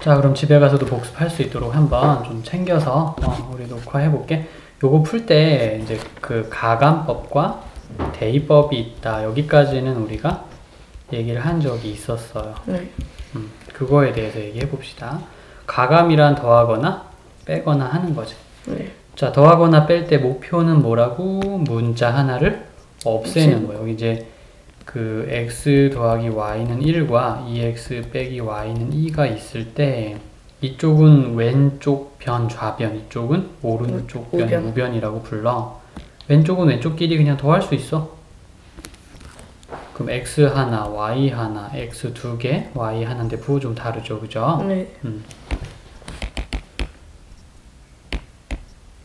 자, 그럼 집에 가서도 복습할 수 있도록 한번 좀 챙겨서 우리 녹화해 볼게. 요거 풀 때 이제 그 가감법과 대입법이 있다. 여기까지는 우리가 얘기를 한 적이 있었어요. 네. 그거에 대해서 얘기해 봅시다. 가감이란 더하거나 빼거나 하는 거지. 네. 자, 더하거나 뺄 때 목표는 뭐라고? 문자 하나를 없애는 거예요. 여기 이제 그 x 더하기 y는 1과 2x 빼기 y는 2가 있을 때 이쪽은 왼쪽 변, 좌변, 이쪽은 오른쪽 변, 우변. 우변이라고 불러. 왼쪽은 왼쪽끼리 그냥 더할 수 있어. 그럼 x 하나, y 하나, x 두 개, y 하나인데 부호 좀 다르죠, 그죠? 네.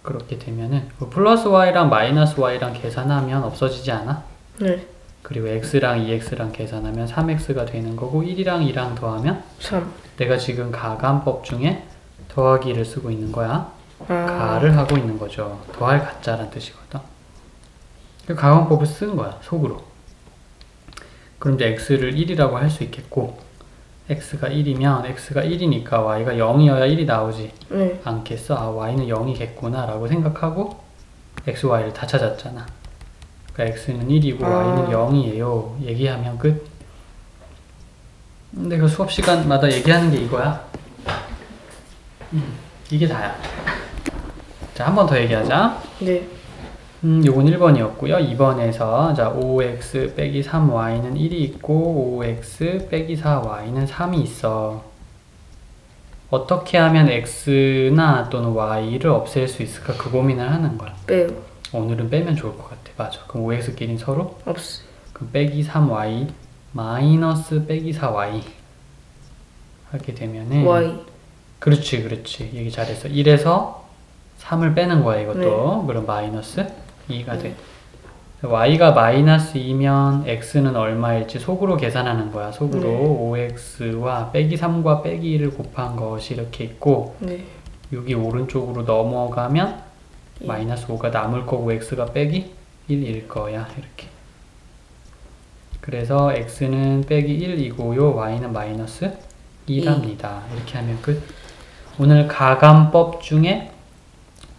그렇게 되면은 플러스 y랑 마이너스 y랑 계산하면 없어지지 않아? 네. 그리고 x랑 2x랑 계산하면 3x가 되는 거고 1이랑 2랑 더하면 3. 내가 지금 가감법 중에 더하기를 쓰고 있는 거야. 아. 가를 하고 있는 거죠. 더할 가짜란 뜻이거든. 그 가감법을 쓴 거야, 속으로. 그럼 이제 x를 1이라고 할 수 있겠고 x가 1이면 x가 1이니까 y가 0이어야 1이 나오지 네. 않겠어? 아, y는 0이겠구나 라고 생각하고 x, y를 다 찾았잖아. 그러니까 x는 1이고 y는 0이에요. 얘기하면 끝. 근데 그 수업 시간마다 얘기하는 게 이거야. 이게 다야. 자, 한 번 더 얘기하자. 네. 요건 1번이었고요. 2번에서 자 5x 빼기 3y는 1이 있고 5x 빼기 4y는 3이 있어. 어떻게 하면 x나 또는 y를 없앨 수 있을까? 그 고민을 하는 거야. 빼요. 오늘은 빼면 좋을 것 같아. 맞아. 그럼 5x끼리는 서로? 없어요. 그럼 빼기 3y 마이너스 빼기 4y 하게 되면은 y. 그렇지, 그렇지. 얘기 잘했어. 1에서 3을 빼는 거야, 이것도. 네. 그럼 마이너스 2가 돼. y가 마이너스 2면 x는 얼마일지 속으로 계산하는 거야. 속으로 5x와 빼기 3과 빼기 1을 곱한 것이 이렇게 있고 네. 여기 오른쪽으로 넘어가면 마이너스 5가 남을 거고 x가 빼기 1일 거야. 이렇게. 그래서 x는 빼기 1이고요. y는 마이너스 2랍니다. 이렇게 하면 끝. 오늘 가감법 중에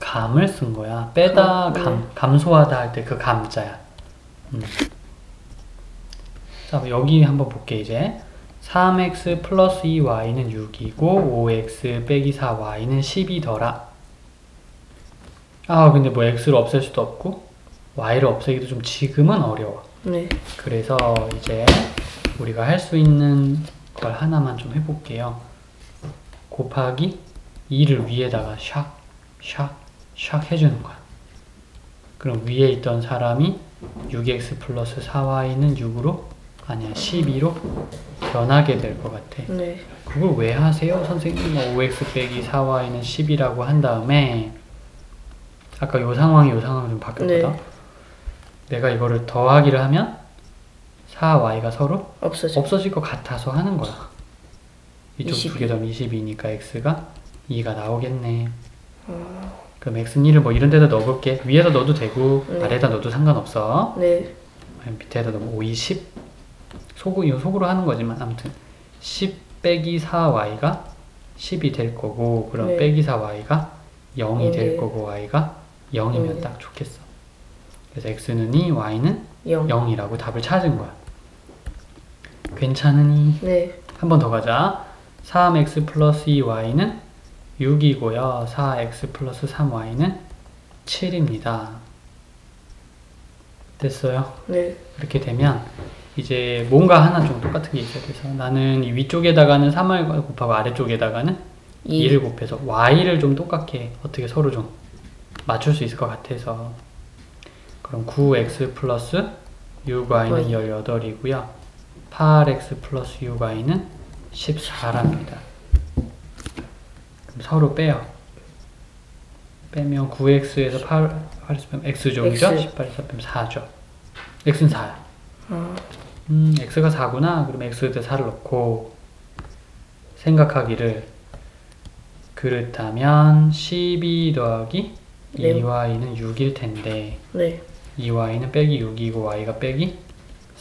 감을 쓴 거야. 빼다, 감소하다 할 때 그 감자야. 자, 여기 한번 볼게, 이제. 3x 플러스 2y는 6이고, 5x 빼기 4y는 10이더라. 아, 근데 뭐 x를 없앨 수도 없고, y를 없애기도 좀 지금은 어려워. 네. 그래서 이제 우리가 할 수 있는 걸 하나만 좀 해볼게요. 곱하기 2를 위에다가 샥 해주는 거야. 그럼 위에 있던 사람이 6x 플러스 4y는 6으로 아니야 12로 변하게 될 것 같아. 네. 그걸 왜 하세요? 선생님 5x 빼기 4y는 10이라고 한 다음에 아까 요 상황이 좀 바뀌었거든. 네. 내가 이거를 더하기를 하면 4y가 서로 없어질 것 같아서 하는 거야. 이쪽 두 개 더하면 22니까 x가 2가 나오겠네. 그럼 x는 1을 뭐 이런 데다 넣어볼게. 위에다 넣어도 되고 아래에다 넣어도 상관없어. 네. 밑에다 넣으면 5, 10 속으로 하는 거지만 아무튼 10 빼기 4y가 10이 될 거고 그럼 빼기 4y가 0이 될 거고 y가 0이면 딱 좋겠어. 그래서 x는 2, y는 0이라고 답을 찾은 거야. 괜찮으니? 네. 한 번 더 가자. 3x 플러스 2y는 6이고요. 4x 플러스 3y는 7입니다. 됐어요? 네. 이렇게 되면 이제 뭔가 하나 좀 똑같은 게 있어야 돼서 나는 이 위쪽에다가는 3을 곱하고 아래쪽에다가는 2를 곱해서 y를 좀 똑같게 어떻게 서로 좀 맞출 수 있을 것 같아서 그럼 9x 플러스 6y는 18이고요. 8x 플러스 6y는 14랍니다. 그럼 서로 빼요. 빼면 9x에서 8에서 빼면 x죠, 그죠? 18에서 빼면 4죠. x는 4야. x가 4구나. 그럼 x에다 4를 넣고 생각하기를 그렇다면 12 더하기 2y는 6일 텐데 2y는 빼기 6이고 y가 빼기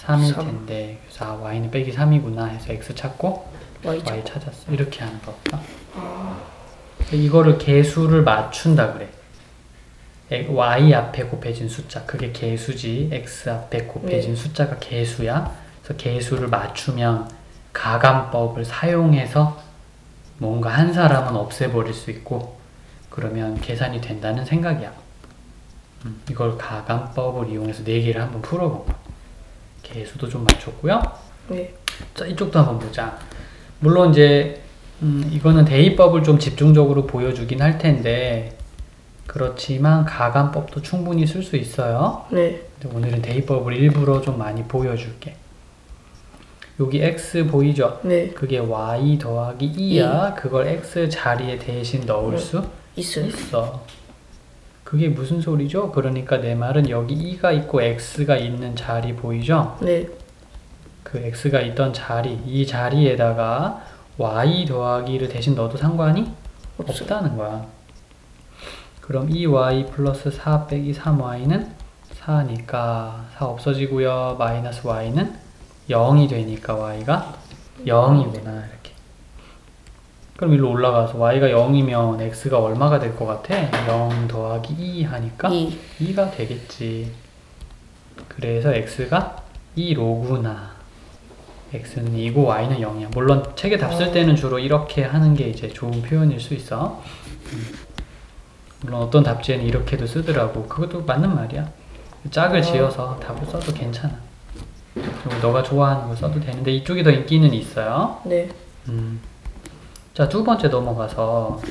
3일 텐데 그래서 y는 빼기 3이구나 해서 x 찾고 y 찾았어. 이렇게 하는 거다. 이거를 개수를 맞춘다 그래. y 앞에 곱해진 숫자, 그게 개수지. x 앞에 곱해진 숫자가 개수야. 그래서 개수를 맞추면 가감법을 사용해서 뭔가 한 사람은 없애버릴 수 있고 그러면 계산이 된다는 생각이야. 이걸 가감법을 이용해서 4개를 한번 풀어본 거야. 개수도 좀 맞췄고요. 네. 자, 이쪽도 한번 보자. 물론 이제 이거는 대입법을 좀 집중적으로 보여주긴 할 텐데 그렇지만 가감법도 충분히 쓸 수 있어요. 네. 근데 오늘은 대입법을 일부러 좀 많이 보여줄게. 여기 x 보이죠? 네. 그게 y 더하기 2야. 그걸 x 자리에 대신 넣을 수 있어. 그게 무슨 소리죠? 그러니까 내 말은 여기 2가 있고 x가 있는 자리 보이죠? 네. 그 x가 있던 자리, 이 자리에다가 y 더하기를 대신 넣어도 상관이 없다는 거야. 그럼 2y 플러스 4 빼기 3y는 4니까 4 없어지고요. 마이너스 y는 0이 되니까 y가 0이구나. 이렇게. 그럼 일로 올라가서 y가 0이면 x가 얼마가 될 것 같아? 0 더하기 2 하니까 2가 되겠지. 그래서 x가 2로구나. x는 2고 y는 0이야. 물론 책에 답 쓸 때는 주로 이렇게 하는 게 이제 좋은 표현일 수 있어. 물론 어떤 답지에는 이렇게도 쓰더라고. 그것도 맞는 말이야. 짝을 지어서 답을 써도 괜찮아. 그리고 너가 좋아하는 거 써도 되는데 이쪽이 더 인기는 있어요. 네. 자, 두 번째 넘어가서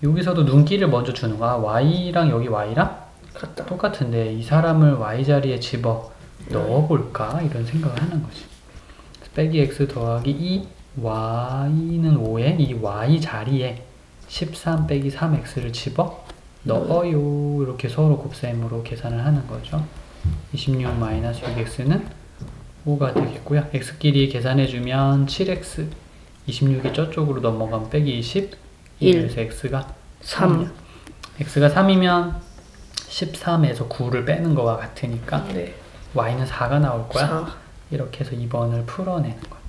여기서도 눈길을 먼저 주는 거야. y랑 여기 y랑 같다. 똑같은데 이 사람을 y 자리에 집어 넣어볼까? 이런 생각을 하는 거지. 빼기 x 더하기 2 y는 5에 이 y 자리에 13 빼기 3x를 집어 넣어요. 이렇게 서로 곱셈으로 계산을 하는 거죠. 26 마이너스 6x는 5가 되겠고요. x끼리 계산해주면 7x 26이 저쪽으로 넘어가면 빼기 20 그래서 x가 3이야. x가 3이면 13에서 9를 빼는 거와 같으니까 네. y는 4가 나올 거야. 4. 이렇게 해서 2번을 풀어내는 거야.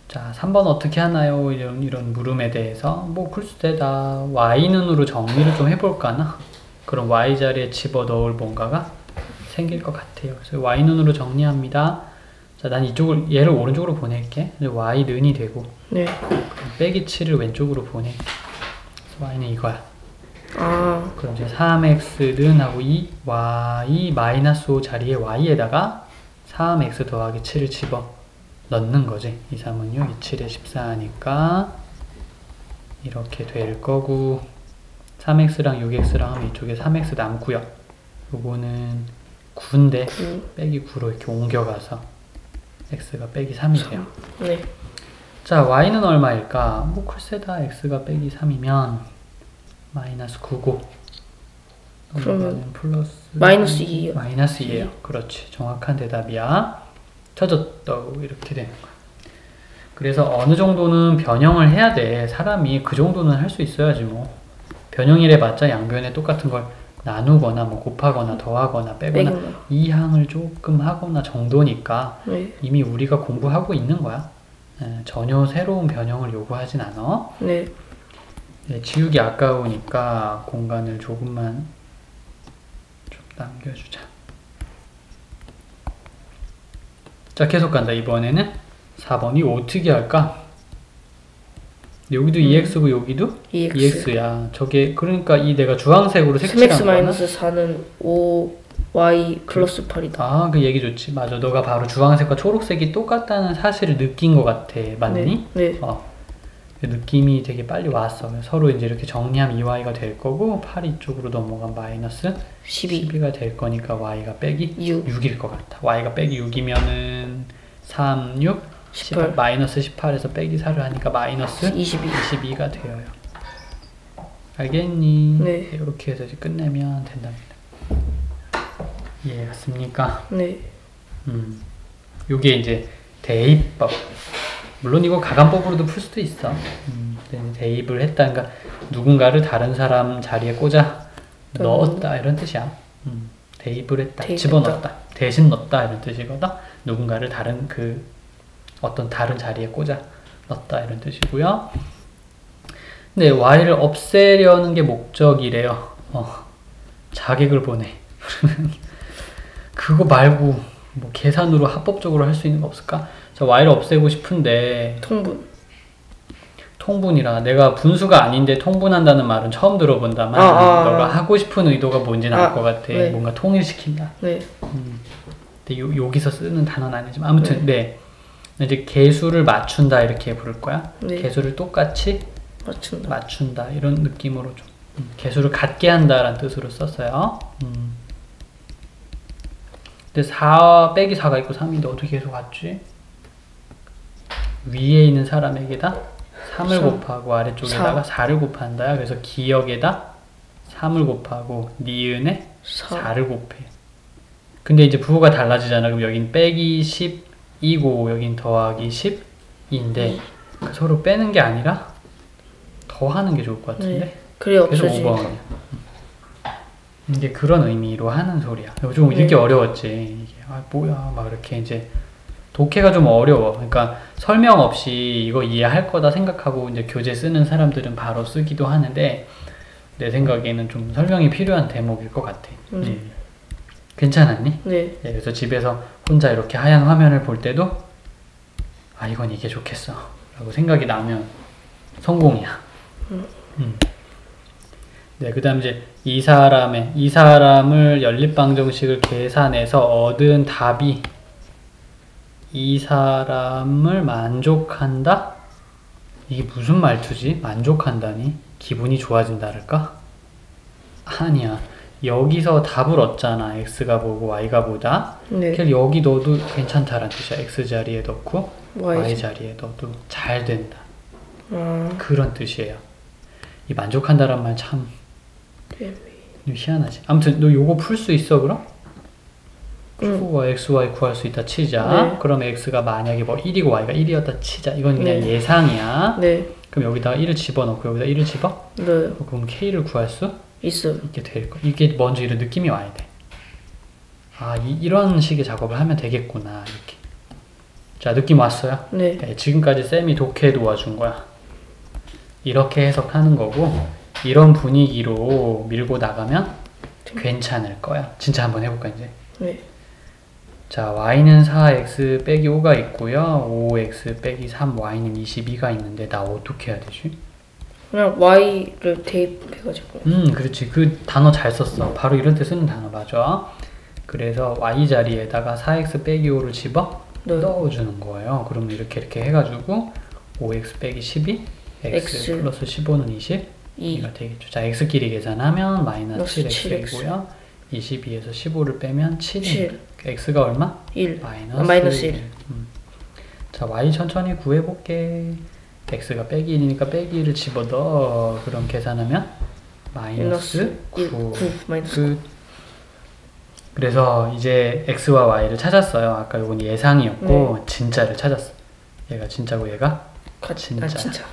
자, 3번 어떻게 하나요? 이런 물음에 대해서 뭐 풀수대다. y눈으로 정리를 좀 해볼까나? 그럼 y 자리에 집어넣을 뭔가가 생길 것 같아요. 그래서 y눈으로 정리합니다. 자, 난 이쪽을 얘를 오른쪽으로 보낼게. y는이 되고 네. 빼기 7을 왼쪽으로 보낼게. 그래서 y는 이거야. 그럼 이제 3x는 하고 2y 마이너스 5 자리에 y에다가 3x 더하기 7을 집어 넣는 거지. 2, 3은 6, 2, 7에 14니까 이렇게 될 거고 3x랑 6x랑 하면 이쪽에 3x 남고요. 요거는 9인데 빼기 9로 이렇게 옮겨가서 x가 빼기 3이 돼요. 네. 자, y는 얼마일까? 뭐 글쎄다. x가 빼기 3이면 마이너스 9고 그러면 플러스 마이너스 2요. 마이너스 2예요. 그렇지. 정확한 대답이야. 쳐졌다고 이렇게 되는 거야. 그래서 어느 정도는 변형을 해야 돼. 사람이 그 정도는 할 수 있어야지 뭐. 변형이래 봤자 양변에 똑같은 걸 나누거나 뭐 곱하거나 더하거나 빼거나 이항을 조금 하거나 정도니까 네. 이미 우리가 공부하고 있는 거야. 전혀 새로운 변형을 요구하진 않아. 네. 지우기 아까우니까 공간을 조금만 좀 남겨주자. 자, 계속 간다. 이번에는 4번이 어떻게 할까? 여기도 2x고 여기도 2x야. 저게 그러니까 이 내가 주황색으로 색칠한 3x 마이너스 4는 5y 플러스 8이다. 아, 그 얘기 좋지. 맞아. 너가 바로 주황색과 초록색이 똑같다는 사실을 느낀 것 같아. 맞니? 네. 느낌이 되게 빨리 왔어. 서로 이제 이렇게 정리하면 2y가 될 거고 8 이쪽으로 넘어간 마이너스 12가 될 거니까 y가 빼기 6일 것 같아. y가 빼기 6이면은 3, 6, 18. 마이너스 18에서 빼기 4를 하니까 마이너스 22가 되어요. 알겠니? 네. 이렇게 해서 이제 끝내면 된답니다. 이해했습니까? 네. 요게 이제 대입법. 물론 이거 가감법으로도 풀 수도 있어. 대입을 했다. 그러니까 누군가를 다른 사람 자리에 꽂아 넣었다 이런 뜻이야. 대입을 했다. 집어넣었다. 대신 넣었다 이런 뜻이거든. 누군가를 다른 그 어떤 다른 자리에 꽂아 넣었다 이런 뜻이고요. 근데 y를 없애려는 게 목적이래요. 자객을 보내. 그거 말고 뭐 계산으로 합법적으로 할 수 있는 거 없을까? 자, y를 없애고 싶은데 통분이라 내가 분수가 아닌데 통분한다는 말은 처음 들어본다만 너가 하고 싶은 의도가 뭔지는 알 것 같아. 네. 뭔가 통일시킨다. 네. 근데 여기서 쓰는 단어는 아니지만 아무튼 네. 이제 개수를 맞춘다 이렇게 부를 거야. 네. 개수를 똑같이 맞춘다. 맞춘다 이런 느낌으로 좀 개수를 같게 한다라는 뜻으로 썼어요. 근데 4 빼기 4가 있고 3인데 어떻게 개수 같지? 위에 있는 사람에게다 3을 곱하고 아래쪽에다가 4를 곱한다. 그래서 기역에다 3을 곱하고 니은에 4를 곱해. 근데 이제 부호가 달라지잖아. 그럼 여긴 빼기 10이고 여긴 더하기 10인데 서로 빼는 게 아니라 더하는 게 좋을 것 같은데. 네. 그래 그래서 없어지. 5번이야. 이게 그런 의미로 하는 소리야. 좀 읽기 어려웠지. 이게 뭐야 막 이렇게 이제 독해가 좀 어려워. 그러니까 설명 없이 이거 이해할 거다 생각하고 이제 교재 쓰는 사람들은 바로 쓰기도 하는데 내 생각에는 좀 설명이 필요한 대목일 것 같아. 괜찮았니? 네. 그래서 집에서 혼자 이렇게 하얀 화면을 볼 때도 아 이건 이게 좋겠어 라고 생각이 나면 성공이야. 네, 그 다음 이제 이 사람을 연립방정식을 계산해서 얻은 답이 이 사람을 만족한다? 이게 무슨 말투지? 만족한다니? 기분이 좋아진다랄까? 아니야. 여기서 답을 얻잖아. x가 보고 y가 보다. 네. 그래서 여기 넣어도 괜찮다라는 뜻이야. x 자리에 넣고 Y 자리에 넣어도 잘 된다. 그런 뜻이에요. 이 만족한다란 말 참 희한하지. 아무튼 너 요거 풀 수 있어 그럼? Q와 x, y 구할 수 있다 치자. 네. 그럼 x가 만약에 뭐 1이고 y가 1이었다 치자. 이건 그냥 네. 예상이야. 네. 그럼 여기다가 1을 집어넣고 여기다 1을 집어? 네. 그럼 k를 구할 수 있어요. 있게 될 거. 이게 먼저 이런 느낌이 와야 돼. 아, 이런 식의 작업을 하면 되겠구나. 이렇게. 자, 느낌 왔어요? 네. 네, 지금까지 쌤이 독해 도와준 거야. 이렇게 해석하는 거고 이런 분위기로 밀고 나가면 괜찮을 거야. 진짜 한번 해볼까 이제? 네. 자, y는 4x 빼기 5가 있고요. 5x 빼기 3, y는 22가 있는데 나 어떻게 해야 되지? 그냥 Y를 대입해가지고. 그렇지. 그 단어 잘 썼어. 바로 이럴 때 쓰는 단어 맞아. 그래서 y 자리에다가 4x 빼기 5를 집어 넣어주는 거예요. 그러면 이렇게 해가지고 5x 빼기 12, x 플러스 15는 22가 되겠죠. 자, x끼리 계산하면 마이너스 7x이고요. 22에서 15를 빼면 7. x가 얼마? 1. 마이너스 1. 자, y 천천히 구해볼게. x가 빼기 1이니까 빼기 1을 집어넣어. 그럼 계산하면 마이너스 9. 끝. 그래서 이제 x와 y를 찾았어요. 아까 이건 예상이었고 진짜를 찾았어. 얘가 진짜고 얘가 진짜.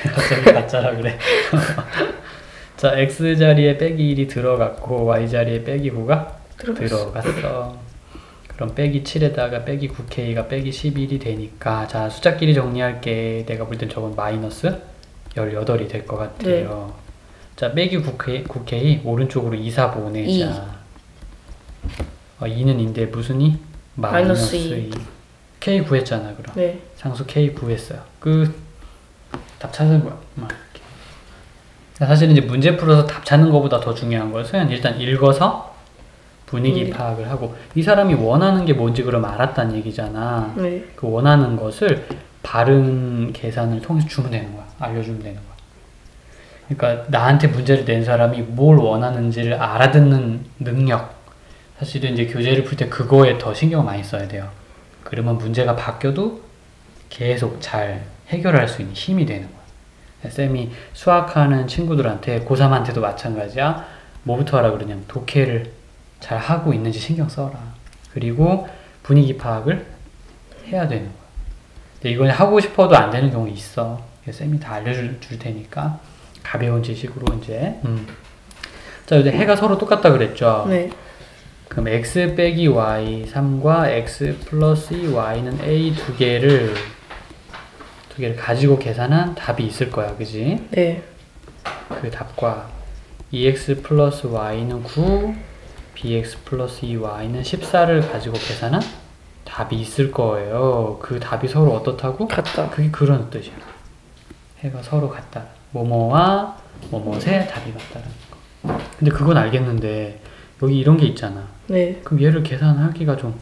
갑자기 가짜라 그래. 자, x 자리에 빼기 1이 들어갔고 y 자리에 빼기 9가 들어갔어. 그럼 빼기 7에다가 빼기 9k가 빼기 11이 되니까 자, 숫자끼리 정리할게. 내가 볼 땐 저건 마이너스 18이 될 것 같아요. 자, 빼기 9k 오른쪽으로 2, 4 보내자. 2는 인데 무슨 2? 마이너스 2. k 구했잖아 그럼. 네. 상수 k 구했어요. 답 찾은 거야. 사실은 이제 문제 풀어서 답 찾는 것보다 더 중요한 것은 일단 읽어서 분위기 파악을 하고 이 사람이 원하는 게 뭔지 그럼 알았다는 얘기잖아. 네. 그 원하는 것을 바른 계산을 통해서 주면 되는 거야. 알려주면 되는 거야. 그러니까 나한테 문제를 낸 사람이 뭘 원하는지를 알아듣는 능력. 사실은 이제 교재를 풀 때 그거에 더 신경을 많이 써야 돼요. 그러면 문제가 바뀌어도 계속 잘 해결할 수 있는 힘이 되는 거야. 쌤이 수학하는 친구들한테 고3한테도 마찬가지야. 뭐부터 하라 그러냐면 독해를 잘 하고 있는지 신경 써라. 그리고 분위기 파악을 해야 되는 거야. 근데 이건 하고 싶어도 안 되는 경우 있어. 쌤이 다 알려줄 테니까 가벼운 지식으로 이제 자, 이제 해가 서로 똑같다 그랬죠. 네. 그럼 x 빼기 y 3과 x 플러스 2y는 a 두 개를 가지고 계산한 답이 있을 거야, 그지? 네. 그 답과 2x 플러스 y는 9, bx 플러스 2y는 14를 가지고 계산한 답이 있을 거예요. 그 답이 서로 어떻다고? 같다. 그게 그런 뜻이야. 해가 서로 같다. 뭐뭐와 뭐뭐의 답이 같다라는 거. 근데 그건 알겠는데 여기 이런 게 있잖아. 네. 그럼 얘를 계산하기가 좀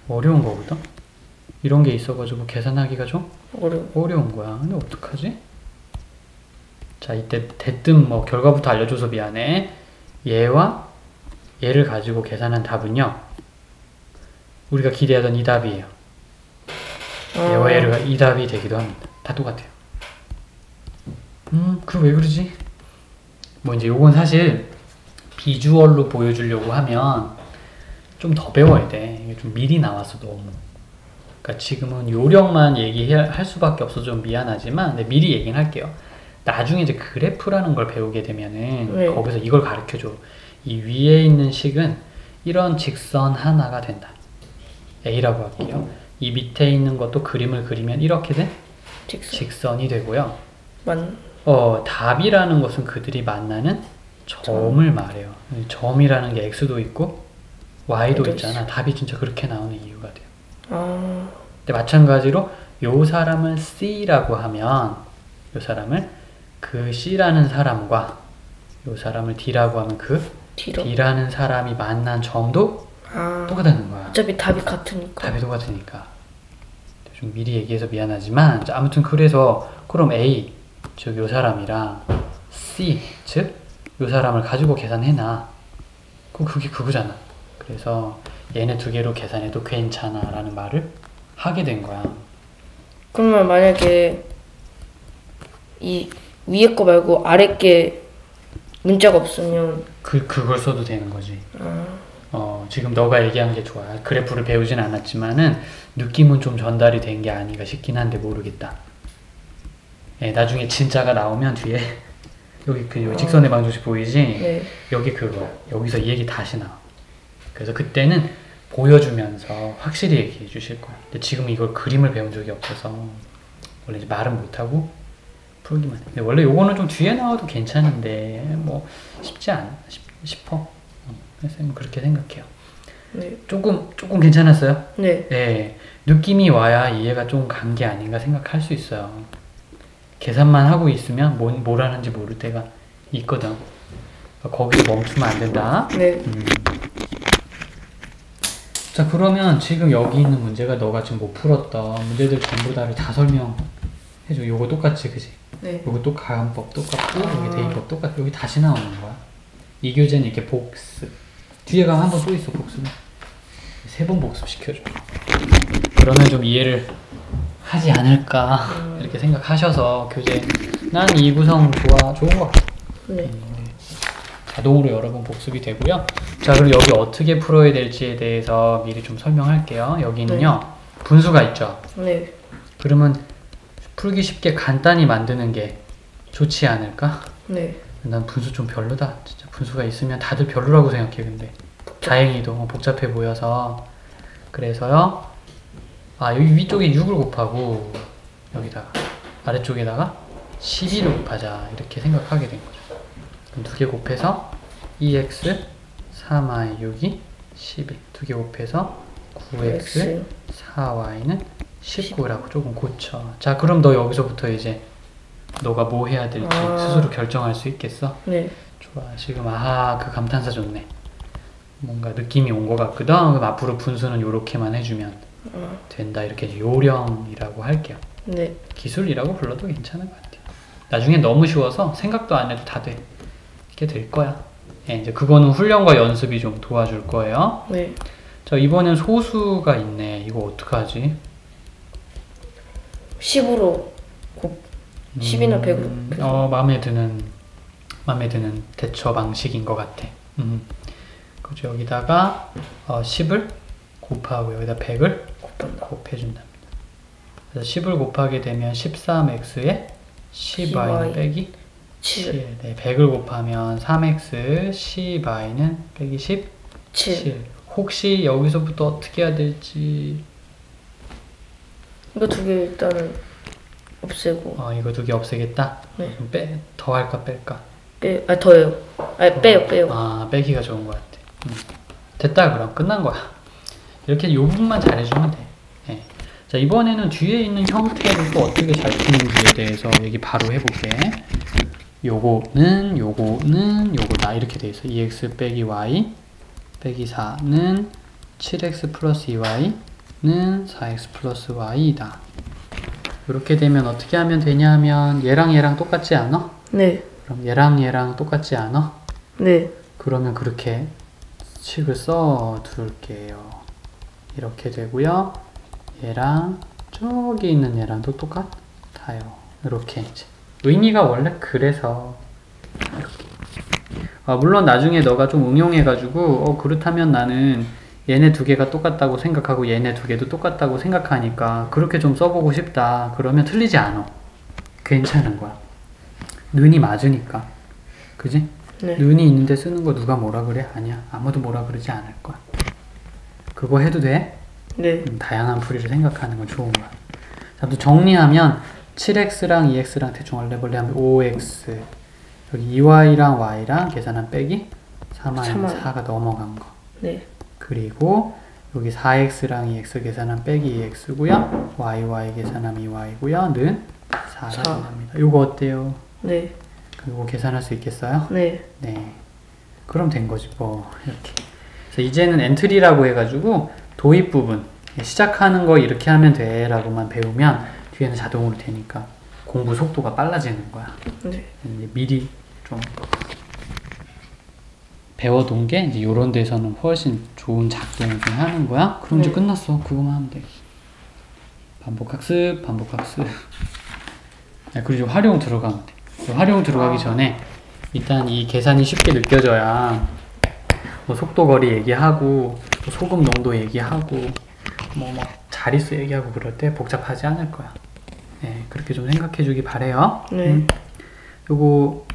어려운 거거든? 이런 게 있어가지고 계산하기가 좀 어려운 거야. 근데 어떡하지? 자, 이때 대뜸 뭐 결과부터 알려줘서 미안해. 얘와 얘를 가지고 계산한 답은요, 우리가 기대하던 이 답이에요. 얘와 얘가 이 답이 되기도 합니다. 다 똑같아요. 그럼 왜 그러지? 뭐 이제 요건 사실 비주얼로 보여주려고 하면 좀 더 배워야 돼. 이게 좀 미리 나와서 너무. 그러니까 지금은 요령만 얘기할 수밖에 없어서 좀 미안하지만, 근데 미리 얘기는 할게요. 나중에 이제 그래프라는 걸 배우게 되면은 네. 거기서 이걸 가르쳐줘. 이 위에 있는 식은 이런 직선 하나가 된다. A라고 할게요. 이 밑에 있는 것도 그림을 그리면 이렇게 된 직선이 되고요. 답이라는 것은 그들이 만나는 점을 말해요. 점이라는 게 X도 있고 Y도 있잖아. 답이 진짜 그렇게 나오는 이유가 돼요. 근데 마찬가지로 요 사람을 C라고 하면 요 사람을 그 C라는 사람과 요 사람을 D라고 하면 그 D라는 사람이 만난 점도 똑같다는 거야. 어차피 답이 같으니까. 답이 똑같으니까. 좀 미리 얘기해서 미안하지만, 아무튼 그래서 그럼 A, 즉 요 사람이랑 C, 즉 요 사람을 가지고 계산해놔. 그게 그거잖아. 그래서 얘네 두 개로 계산해도 괜찮아 라는 말을 하게 된 거야. 그러면 만약에 이 위에 거 말고 아래 게 문자가 없으면 그걸 써도 되는 거지. 지금 너가 얘기한 게 좋아. 그래프를 배우진 않았지만은 느낌은 좀 전달이 된 게 아닌가 싶긴 한데 모르겠다. 나중에 진짜가 나오면 뒤에 여기 여기 직선의 방정식 보이지? 네. 여기 그거. 여기서 이 얘기 다시 나와. 그래서 그때는 보여주면서 확실히 얘기해 주실 거야. 근데 지금 이걸 그림을 배운 적이 없어서 원래 이제 말은 못하고 풀기만 해. 근데 원래 요거는 좀 뒤에 나와도 괜찮은데 뭐 쉽지 않아 싶어. 쌤은 그렇게 생각해요. 네. 조금 괜찮았어요? 네. 네. 느낌이 와야 이해가 좀 간 게 아닌가 생각할 수 있어요. 계산만 하고 있으면 뭘 하는지 모를 때가 있거든. 거기서 멈추면 안 된다. 네. 자, 그러면 지금 여기 있는 문제가 너가 지금 못 풀었던 문제들 전부 다를 다 설명해줘. 요거 똑같지, 그지? 네. 요거 또 가함법 똑같고, 여기 대입법 똑같고, 여기 다시 나오는 거야. 이 교재는 이렇게 복습. 뒤에 가면 한 번 또 있어, 복습은. 3번 복습 시켜줘. 그러면 좀 이해를 하지 않을까, 이렇게 생각하셔서 교재, 난 이 구성 좋은 것 같아. 네. 자동으로 여러 번 복습이 되고요. 자, 그럼 여기 어떻게 풀어야 될지에 대해서 미리 좀 설명할게요. 여기는요, 분수가 있죠. 네. 그러면 풀기 쉽게 간단히 만드는 게 좋지 않을까? 네. 난 분수 좀 별로다. 진짜 분수가 있으면 다들 별로라고 생각해. 근데 다행히도 복잡해 보여서. 그래서요, 여기 위쪽에 6을 곱하고 여기다가 아래쪽에다가 12를 곱하자 이렇게 생각하게 된 거죠. 그럼 2개 곱해서 2x 3y 6이 12, 2개 곱해서 9x 4y는 19라고 조금 고쳐. 자, 그럼 너 여기서부터 이제 너가 뭐 해야 될지 스스로 결정할 수 있겠어? 네. 좋아. 지금 그 감탄사 좋네. 뭔가 느낌이 온 것 같거든. 그럼 앞으로 분수는 요렇게만 해주면 된다. 이렇게 요령이라고 할게요. 네. 기술이라고 불러도 괜찮은 것 같아요. 나중에 너무 쉬워서 생각도 안 해도 다 돼. 이렇게 될 거야. 이제 그거는 훈련과 연습이 좀 도와줄 거예요. 네. 자, 이번엔 소수가 있네. 이거 어떡하지? 10으로 10이나 100으로. 마음에 드는 대처 방식인 것 같아. 그죠? 여기다가 10을 곱하고 여기다 100을 곱해준답니다. 그래서 10을 곱하게 되면 13x에 10y는 빼기 7. 네, 100을 곱하면 3x 10y는 빼기 10. 7. 혹시 여기서부터 어떻게 해야 될지. 이거 두 개 일단은 없애고. 이거 두 개 없애겠다? 네. 그럼 더 할까 뺄까? 더해요. 빼요. 빼기가 좋은 것 같아. 됐다. 그럼 끝난 거야. 이렇게 이 부분만 잘해주면 돼. 네. 자, 이번에는 뒤에 있는 형태를 또 어떻게 잘 푸는지에 대해서 얘기 바로 해볼게. 요거는 요거다. 이렇게 돼 있어. 2x 빼기 y 빼기 4는 7x 플러스 2y는 4x 플러스 y이다. 이렇게 되면 어떻게 하면 되냐면 얘랑 똑같지 않아? 네. 그럼 얘랑 똑같지 않아? 네. 그러면 그렇게 식을 써 둘게요. 이렇게 되고요. 얘랑 저기 있는 얘랑도 똑같아요. 이렇게 이제 의미가 원래 그래서 이렇게. 물론 나중에 너가 좀 응용해가지고 그렇다면 나는 얘네 두 개가 똑같다고 생각하고 얘네 두 개도 똑같다고 생각하니까 그렇게 좀 써보고 싶다. 그러면 틀리지 않아. 괜찮은 거야. 는이 맞으니까. 그지? 네. 는이 있는데 쓰는 거 누가 뭐라 그래? 아니야. 아무도 뭐라 그러지 않을 거야. 그거 해도 돼? 네. 다양한 풀이를 생각하는 건 좋은 거야. 자, 또 정리하면 7x랑 2x랑 대충 얼레벌레 하면 5x 여기 2y랑 y랑 계산한 빼기 4-4가 넘어간 거. 네. 그리고 여기 4x랑 2x 계산한 빼기 2x고요. y 계산하면 2y고요. 는 4가 됩니다. 요거 어때요? 네. 그리고 계산할 수 있겠어요? 네. 네. 그럼 된 거지 뭐 이렇게. 그래서 이제는 엔트리라고 해가지고 도입 부분 시작하는 거 이렇게 하면 돼 라고만 배우면 뒤에는 자동으로 되니까 공부 속도가 빨라지는 거야. 네. 이제 미리 좀 배워둔 게 이제 이런 데서는 훨씬 좋은 작동을 좀 하는 거야. 그럼 이제 끝났어. 그거만 하면 돼. 반복 학습. 그리고 활용 들어가면 돼. 활용 들어가기 전에 일단 이 계산이 쉽게 느껴져야 뭐 속도 거리 얘기하고 또 소금 농도 얘기하고 뭐 자릿수 얘기하고 그럴 때 복잡하지 않을 거야. 네, 그렇게 좀 생각해 주기 바래요. 네. 요거